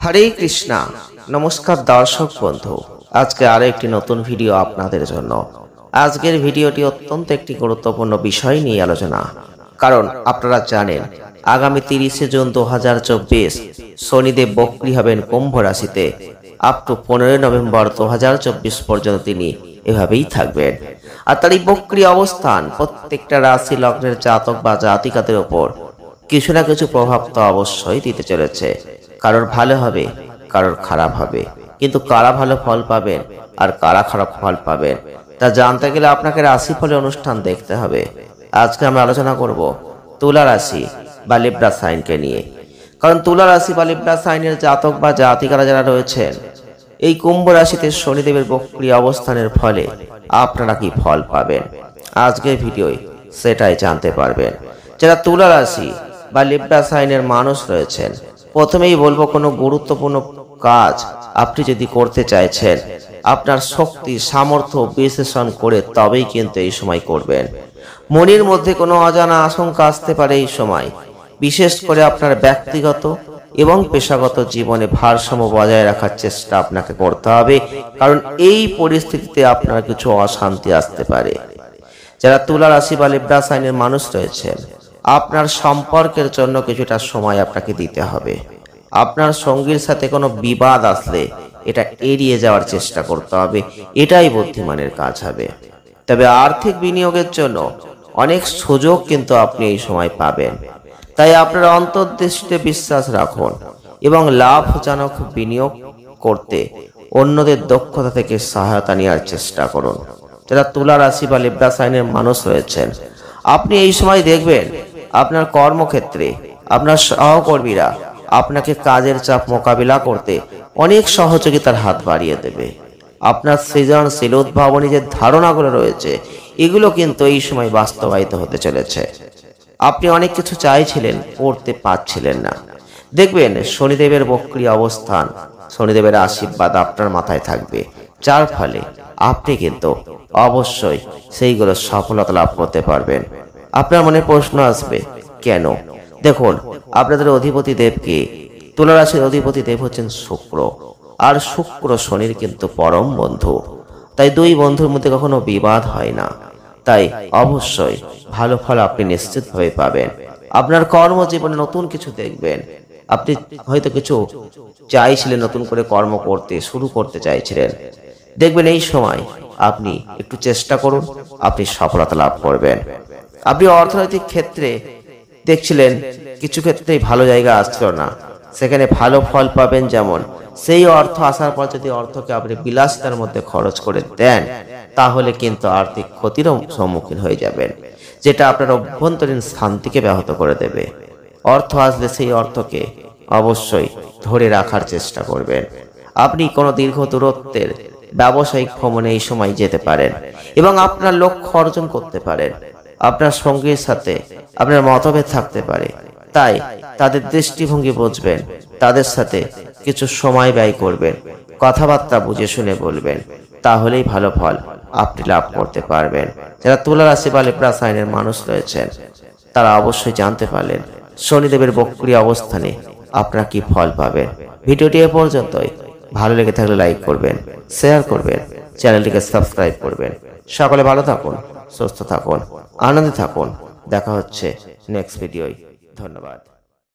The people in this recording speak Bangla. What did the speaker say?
হরে কৃষ্ণা। নমস্কার দর্শক বন্ধু, আজকে আরো একটি নতুন ভিডিও আপনাদের জন্য। আজকের ভিডিওটি অত্যন্ত একটি গুরুত্বপূর্ণ বিষয় নিয়ে আলোচনা, কারণ আপনারা জানেন আগামী 30শে জুন 2024 শনিদেব বক্রী হবেন কুম্ভ রাশিতে। আপ টু 15 নভেম্বর 2024 পর্যন্ত তিনি এভাবেই থাকবেন। আর তার এই বক্রী অবস্থান প্রত্যেকটা রাশি লগ্নের জাতক বা জাতিকাদের উপর কিছু না কিছু প্রভাব তো অবশ্যই দিতে চলেছে। কারোর ভালো হবে, কারোর খারাপ হবে, কিন্তু কারা ভালো ফল পাবেন আর কারা খারাপ ফল পাবেন তা জানতে গেলে আপনাকে রাশিফলের অনুষ্ঠান দেখতে হবে। আজকে আমরা আলোচনা করব তুলা রাশি বা লিব্রা সাইনকে নিয়ে। কারণ তুলা রাশি বা লিব্রা সাইনের জাতক বা জাতিকারা যারা রয়েছেন, এই কুম্ভ রাশিতে শনিদেবের বক্রী অবস্থানের ফলে আপনারা কি ফল পাবেন আজকের ভিডিওয় সেটাই জানতে পারবেন। যারা তুলা রাশি বা লিব্রা সাইনের মানুষ রয়েছেন, প্রথমেই বলবো কোনো গুরুত্বপূর্ণ কাজ আপনি যদি করতে চাইছেন, আপনার শক্তি সামর্থ্য বিশ্লেষণ করে তবেই কিন্তু এই সময় করবেন। মনের মধ্যে কোনো অজানা আশঙ্কা আসতে পারে এই সময়। বিশেষ করে আপনার ব্যক্তিগত এবং পেশাগত জীবনে ভারসাম্য বজায় রাখার চেষ্টা আপনাকে করতে হবে, কারণ এই পরিস্থিতিতে আপনার কিছু অশান্তি আসতে পারে। যারা তুলা রাশি বা লিব্রা সাইনের মানুষ রয়েছেন, আপনার সম্পর্কের জন্য কিছুটা সময় আপনাকে দিতে হবে। আপনার সঙ্গীর সাথে কোনো বিবাদ আসলে এটা এড়িয়ে যাওয়ার চেষ্টা করতে হবে, এটাই বুদ্ধিমানের কাজ হবে। তবে আর্থিক বিনিয়োগের জন্য অনেক সুযোগ কিন্তু আপনি এই সময় পাবেন, তাই আপনার অন্তর্দৃষ্টিতে বিশ্বাস রাখুন এবং লাভজনক বিনিয়োগ করতে অন্যদের দক্ষতা থেকে সহায়তা নেওয়ার চেষ্টা করুন। যারা তুলা রাশি বা লিব্রা সাইনের মানুষ রয়েছেন, আপনি এই সময় দেখবেন আপনার কর্মক্ষেত্রে আপনার সহকর্মীরা আপনাকে কাজের চাপ মোকাবিলা করতে অনেক সহযোগিতার হাত বাড়িয়ে দেবে। আপনার সৃজনশীল উদ্ভাবনী যে ধারণাগুলো রয়েছে, এগুলো কিন্তু এই সময় বাস্তবায়িত হতে চলেছে। আপনি অনেক কিছু চাইছিলেন, করতে পারছিলেন না, দেখবেন শনিদেবের বক্রী অবস্থান, শনিদেবের আশীর্বাদ আপনার মাথায় থাকবে, যার ফলে আপনি কিন্তু অবশ্যই সেইগুলো সফলতা লাভ করতে পারবেন। আপনার মনে প্রশ্ন আসবে, কেন? দেখুন, আপনাদের অধিপতি দেবকে, তুলা রাশির অধিপতি দেব হচ্ছেন শুক্র, আর শুক্র শনির কিন্তু পরম বন্ধু। তাই দুই বন্ধুর মধ্যে কখনো বিবাদ হয় না। তাই অবশ্যই ভালো ফল আপনি নিশ্চিতভাবে পাবেন। আপনার কর্মজীবনে নতুন কিছু দেখবেন। আপনি হয়তো কিছু চাইছিলেন, নতুন করে কর্ম করতে শুরু করতে চাইছিলেন, দেখবেন এই সময় আপনি একটু চেষ্টা করুন, আপনি সফলতা লাভ করবেন। আপনি অর্থনৈতিক ক্ষেত্রে দেখছিলেন কিছু ক্ষেত্রেই ভালো জায়গা আসছিল না, সেখানে ভালো ফল পাবেন। যেমন সেই অর্থ আসার পর যদি অর্থকে আপনি বিলাসিতার মধ্যে খরচ করে দেন, তাহলে কিন্তু আর্থিক ক্ষতিরও সম্মুখীন হয়ে যাবেন, যেটা আপনার অভ্যন্তরীণ শান্তিকে ব্যাহত করে দেবে। অর্থ আসলে সেই অর্থকে অবশ্যই ধরে রাখার চেষ্টা করবেন। আপনি কোনো দীর্ঘ দূরত্বের ব্যবসায়িক ভ্রমণে এই সময় যেতে পারেন এবং আপনার লক্ষ্য অর্জন করতে পারেন। আপনার সঙ্গীর সাথে আপনার মতভেদ থাকতে পারে, তাই তাদের দৃষ্টিভঙ্গি বুঝবেন, তাদের সাথে কিছু সময় ব্যয় করবেন, কথাবার্তা বুঝে শুনে বলবেন, তাহলেই ভালো ফল আপনি লাভ করতে পারবেন। যারা তুলা রাশি বা লিব্রা সাইনের মানুষ রয়েছেন, তারা অবশ্যই জানতে পারলেন শনিদেবের বক্রী অবস্থানে আপনারা কি ফল পাবেন। ভিডিওটি এ পর্যন্তই। ভালো লেগে থাকলে লাইক করবেন, শেয়ার করবেন, চ্যানেলটিকে সাবস্ক্রাইব করবেন। সকলে ভালো থাকুন, সুস্থ থাকুন, আনন্দে থাকুন। দেখা হচ্ছে নেক্সট ভিডিওয়। ধন্যবাদ।